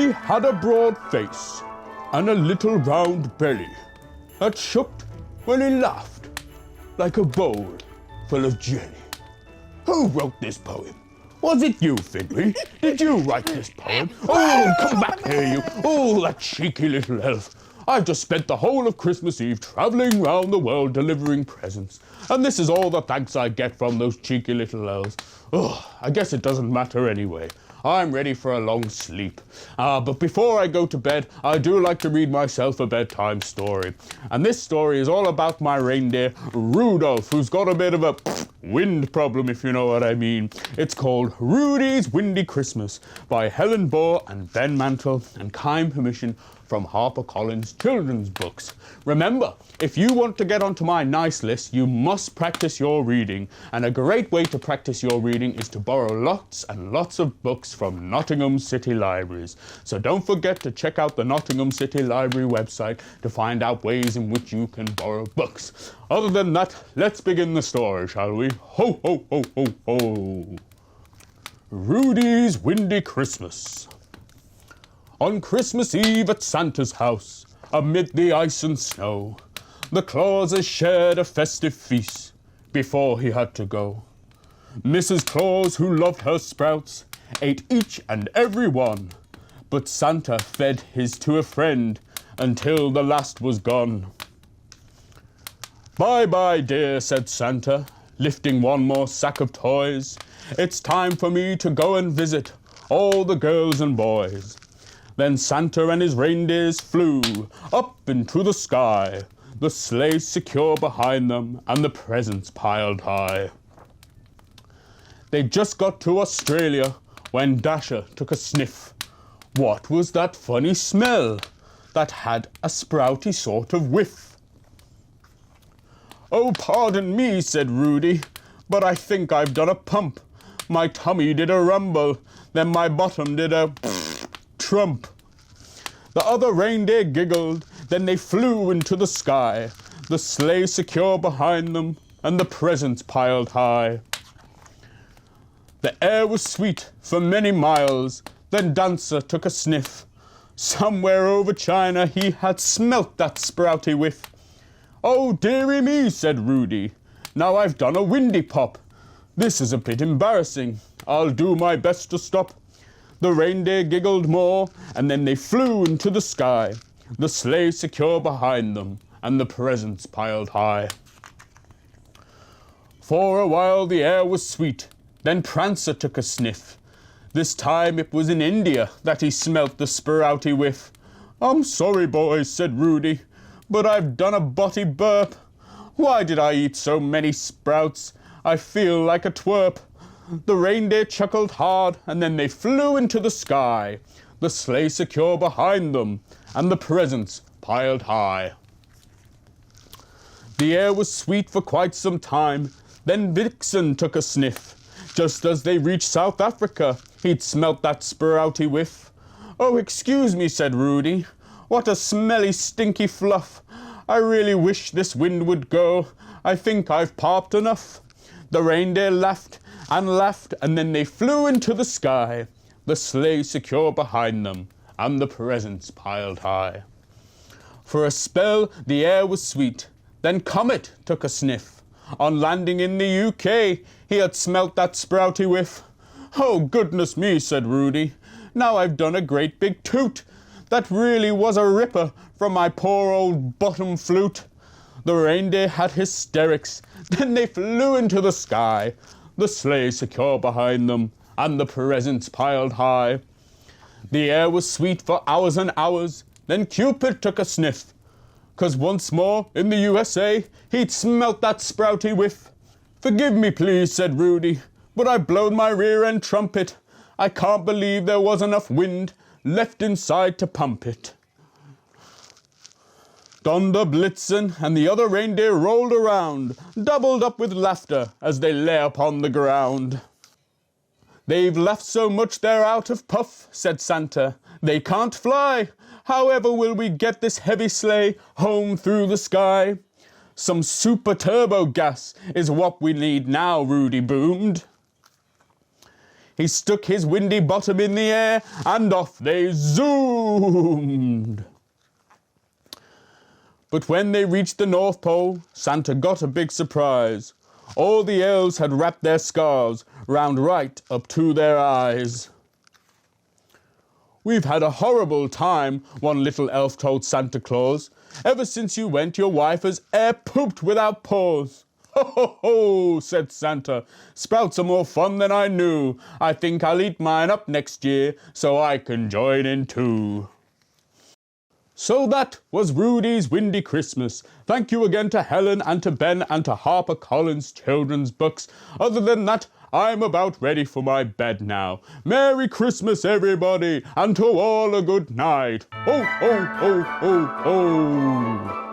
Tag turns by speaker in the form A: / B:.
A: He had a broad face and a little round belly that shook when he laughed like a bowl full of jelly. Who wrote this poem? Was it you, Fidley? Did you write this poem? Oh, come back here, you! Oh, that cheeky little elf! I've just spent the whole of Christmas Eve travelling round the world delivering presents. And this is all the thanks I get from those cheeky little elves. Oh, I guess it doesn't matter anyway. I'm ready for a long sleep. But before I go to bed, I do like to read myself a bedtime story. And this story is all about my reindeer, Rudolph, who's got a bit of a wind problem, if you know what I mean. It's called Rudy's Windy Christmas by Helen Baugh and Ben Mantle, and kind permission from Harper Collins children's books. Remember, if you want to get onto my nice list, you must practice your reading. And a great way to practice your reading is to borrow lots and lots of books from Nottingham City Libraries. So don't forget to check out the Nottingham City Library website to find out ways in which you can borrow books. Other than that, let's begin the story, shall we? Ho, ho, ho, ho, ho. Rudy's Windy Christmas. On Christmas Eve at Santa's house, amid the ice and snow, the Clauses shared a festive feast before he had to go. Mrs. Claus, who loved her sprouts, ate each and every one, but Santa fed his to a friend until the last was gone. "Bye-bye, dear," said Santa, lifting one more sack of toys. "It's time for me to go and visit all the girls and boys." Then Santa and his reindeers flew up into the sky, the sleigh secure behind them and the presents piled high. They just got to Australia when Dasher took a sniff. What was that funny smell that had a sprouty sort of whiff? "Oh, pardon me," said Rudy, "but I think I've done a pump. My tummy did a rumble, then my bottom did a trump." The other reindeer giggled, then they flew into the sky, the sleigh secure behind them and the presents piled high. The air was sweet for many miles, then Dancer took a sniff. Somewhere over China he had smelt that sprouty whiff. "Oh, dearie me," said Rudy, "now I've done a windy pop. This is a bit embarrassing. I'll do my best to stop." The reindeer giggled more, and then they flew into the sky, the sleigh secure behind them, and the presents piled high. For a while the air was sweet, then Prancer took a sniff. This time it was in India that he smelt the sprouty whiff. "I'm sorry, boys," said Rudy, "but I've done a botty burp. Why did I eat so many sprouts? I feel like a twerp." The reindeer chuckled hard, and then they flew into the sky, the sleigh secure behind them, and the presents piled high. The air was sweet for quite some time, then Vixen took a sniff. Just as they reached South Africa, he'd smelt that sprouty whiff. "Oh, excuse me," said Rudy, "what a smelly, stinky fluff. I really wish this wind would go. I think I've popped enough." The reindeer laughed, and then they flew into the sky, the sleigh secure behind them, and the presents piled high. For a spell the air was sweet, then Comet took a sniff. On landing in the UK, he had smelt that sprouty whiff. "Oh, goodness me," said Rudy, "now I've done a great big toot. That really was a ripper from my poor old bottom flute." The reindeer had hysterics, then they flew into the sky, the sleigh secure behind them, and the presents piled high. The air was sweet for hours and hours, then Cupid took a sniff, 'cause once more in the USA he'd smelt that sprouty whiff. "Forgive me, please," said Rudy, "but I've blown my rear end trumpet. I can't believe there was enough wind left inside to pump it." Donder, Blitzen, and the other reindeer rolled around, doubled up with laughter as they lay upon the ground. "They've laughed so much they're out of puff," said Santa. "They can't fly. However will we get this heavy sleigh home through the sky?" "Some super turbo gas is what we need now," Rudy boomed. He stuck his windy bottom in the air, and off they zoomed. But when they reached the North Pole, Santa got a big surprise. All the elves had wrapped their scarves round right up to their eyes. "We've had a horrible time," one little elf told Santa Claus. "Ever since you went, your wife has air-pooped without pause." "Ho, ho, ho," said Santa. "Sprouts are more fun than I knew. I think I'll eat mine up next year so I can join in too." So that was Rudy's Windy Christmas. Thank you again to Helen and to Ben and to Harper Collins children's books. Other than that, I'm about ready for my bed now. Merry Christmas, everybody, and to all a good night. Ho, ho, ho, ho, ho.